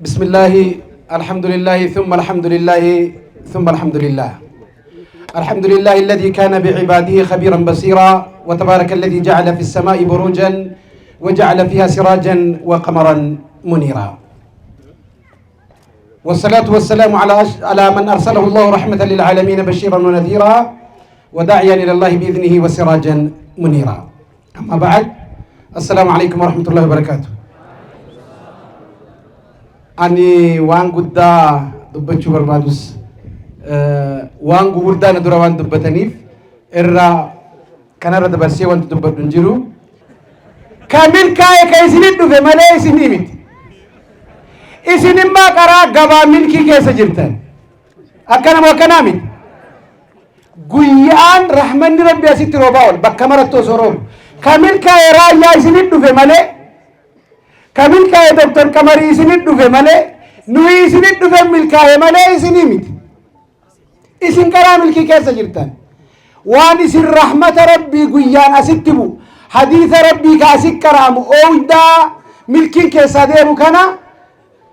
بسم الله الحمد لله ثم الحمد لله ثم الحمد لله الحمد لله الذي كان بعباده خبيرا بصيرا وتبارك الذي جعل في السماء بروجا وجعل فيها سراجا وقمرا منيرا والصلاة والسلام على من أرسله الله رحمة للعالمين بشيرا ونذيرا وداعيا إلى الله بإذنه وسراجا منيرا. أما بعد، السلام عليكم ورحمة الله وبركاته. أني وان قدا دبتشو بربادوس وان قوردا ندورا وان دبتنيف إرّا كان رد برسي وان دبت نجرو كامل كاي كايسين دفع ملاي سنيمت إسنين ما كرا قبا ملكي كيسا جرتان أكنا موكنامي قيان رحمن ربي أسيت روباول بكامرتو سروب كامل كاي رايا إسنين دفع ملاي كامل كاي دكتور كماري إسنين دفع ملاي نوي إسنين دفع ملكاي ملاي سنيمت إسن كرا ملكي كيسا جرتان وان إسن رحمة ربي قيان أسيتبو حديث ربي كاسك كرام أودا ملكين كيسا ديمو كنا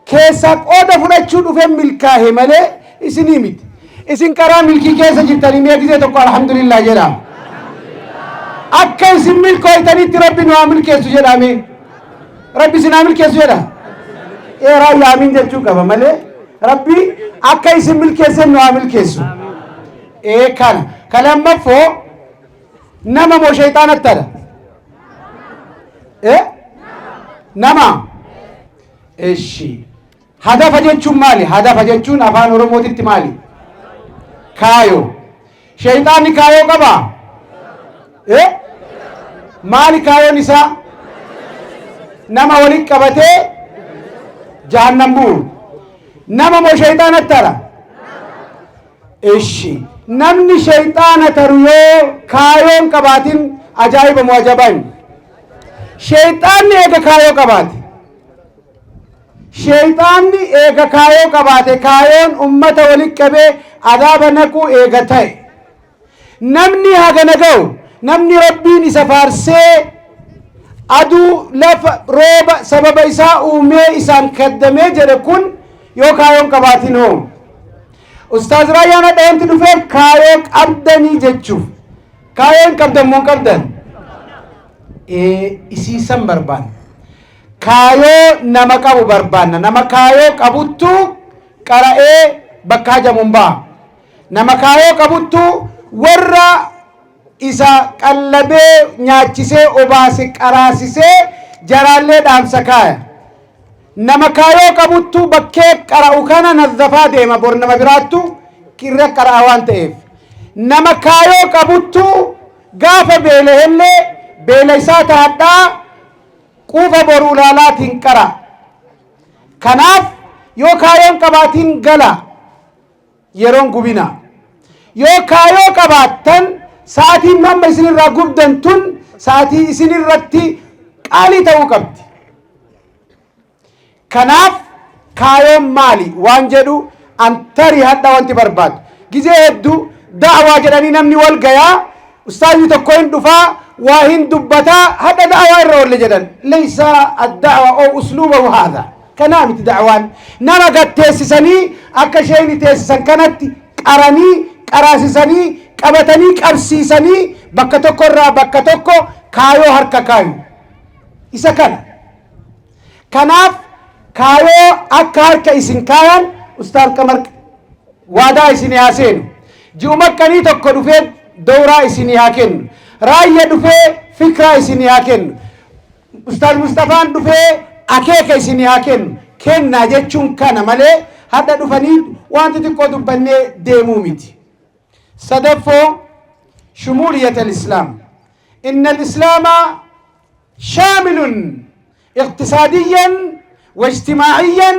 كيسا قودا فراتشو دفن ملكاه ملي إسني ميت إسن كرام ملكي كيسا جبتاني ميكي تقول الحمد لله جرام أكا إسن ملكو إتاني ربي نوامل كيسو جرامي ربي سنامل كيسو جرام إيه رأي آمين جرچو كفا ملي ربي أكا إسن ملكيسو نوامل كيسو إيه كلام مفو نما مو شيطان التلا إيه نما إيشي هدف جتشون مالي هدف جتشون أفان ورموت التمالي كايو شيطان كايو كبا إيه مالي كايو نساء نما وليك كبته جهنم بور نما مو شيطان الترى إيشي نمني شيطان تريو كايو كباتين أجايب مواجبين شيطان إيجا كايو كبات شيطان إيجا كايو كبات كايون أمة ولك كبه عذاب نكو إيجا تاي نمني هاگا نگو نمني ربي نسفارسي أدو لف روب سبب إساء أومي إسان كدمي جركون يو كايون كباتين هون أستاذ رايانا دائمت دفع كايون أبدني جتشوف كايون كبدمون كبدن isiisan barbaanna kaayoo nama qabu barbaanna nama kaayoo qabuttu qara'ee bakka hajamuun ba'a nama kaayoo qabuttu warra isa qallabee nyaachisee obaase qaraasisee jaraallee dhaamsa kaaya nama kaayoo qabuttu bakkee qara'u kana nazzafaa deema bor nama biraattu kirra qara'a waan ta'eef nama kaayoo qabuttu gaafa beelehillee beelaysaa tahadhaa quufa boruu laalaatiin qara kanaaf yoo kaayoon qabaatiin gala yeroon gubina yoo kaayoo qabaattan sa'aatiin mamma isinirraa gubdan tun sa'aatii isinirratti qaalii ta'uu qabdi kanaaf kaayoon maali waan jedhu antarii hadha wanti barbaadu gizee hedduu da'awaa jedhanii namni wal gayaa ustaazii tokko hin dhufaa واهن دبتا هذا دعوة الرول جدا ليس الدعوة أو أسلوبه هذا كنامة دعوان نما قد تيسسني أكشيني تيسسن كانت قراني قراسسني قبتني قرسيسني بكتوكو را بكتوكو كايو هركا كايو إسا كان كناف كايو أكا هركا إسن كايان أستاذ كمرك وادا إسن ياسين جومك كني توكو دفين دورا إسن ياكين راية دفع فكرة إسيني هاكن أستاذ مصطفى دفع أكيك إسيني هاكن كن ناجتشون كان مالي هذا دفعني وانت تقول دبني ديموميتي صدفو شمولية الإسلام إن الإسلام شامل اقتصاديا واجتماعيا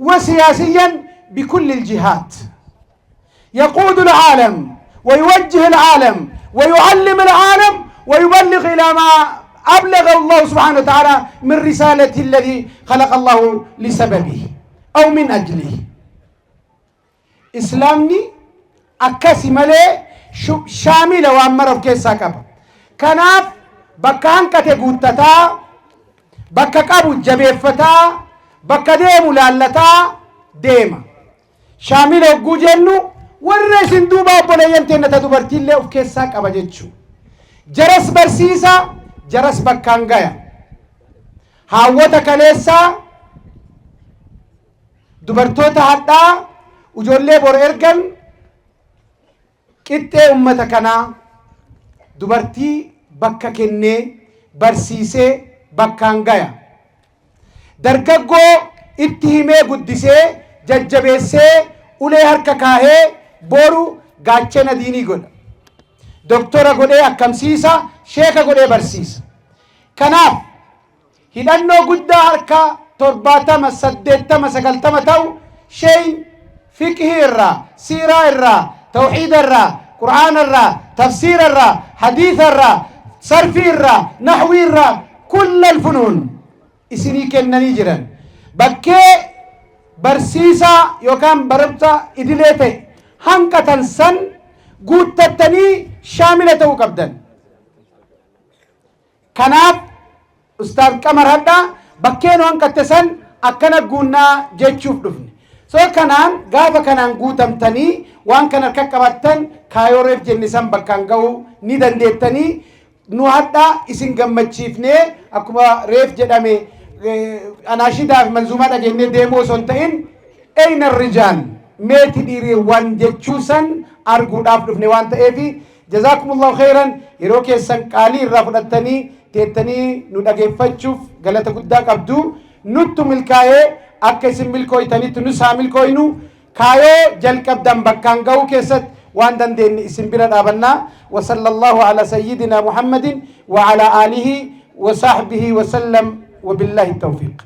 وسياسيا بكل الجهات يقود العالم ويوجه العالم ويعلم العالم ويبلغ إلى ما أبلغ الله سبحانه وتعالى من رسالة الذي خلق الله لسببه أو من أجله إسلامني أكاسي ملي شامل وأمر في كيسا كبا كناف بكان كتغوتتا بكا قابو جبيفتا bakka deemu laallataa deema. Shaamila hogguu jennu warra isin duuba obboleeyyan teennata dubartiillee of keessaa qaba jechuu. Jaras barsiisa, jaras bakkaan gaya. Haawwata kaleessaa, dubartoota hadhaa, ijoollee bor ergan qixxee ummata kanaa dubartii bakka kennee barsiisee bakkaan gaya. Dargaggoo itti himee guddisee jajjabeessee ulee harka kaahee boru gaachana diinii godha. Doktora godhee akkamsiisa, sheeka godhee barsiisa. Kanaaf hidhannoo guddaa harka 70, 80, 90 ta'u sheen fiqhii irraa, siiraa irraa, tawxiida irraa, qur'aana irraa, tafsiira irraa, hadiisa irraa, sarfii irraa, naxwii irraa kullal funuun isinii kennanii jiran. Bakkee barsiisaa yookaan barumsa idilee ta'e hanqatan san guuttattanii shaamila ta'uu qabdan. Kanaaf Ustaaz Qamar hadhaa bakkeen hanqatte san akkana guunnaa jechuuf dhufne. So kanaan gaafa kanaan guutamtanii waan kana harka qabattan kaayoo reef jennisan bakkaan ga'uu ni dandeettanii nu hadhaa isin gammachiifnee akkuma reef jedhame anaashidaa fi manzuumaa dhageenyee deemoo osoo hin ta'in eyna rijaan meeti dhiireewwan jechuu san arguudhaaf dhufne waan ta'eefi jazaakumullahu khayran yeroo keessan qaalii irraa fudhattanii teettanii nu dhageeffachuuf galata guddaa qabdu. Nuttu milkaa'ee akka isin milkooytanitti nus haa milkooynu. Kaayoo jalqabdan bakkaan ga'uu keessatti waan dandeenye isin bira dhaabannaa. Wa sallallahu ala sayyidina Muhammadin wa ala alihi wa sahbihi wa sallam wa billahi tawfiq.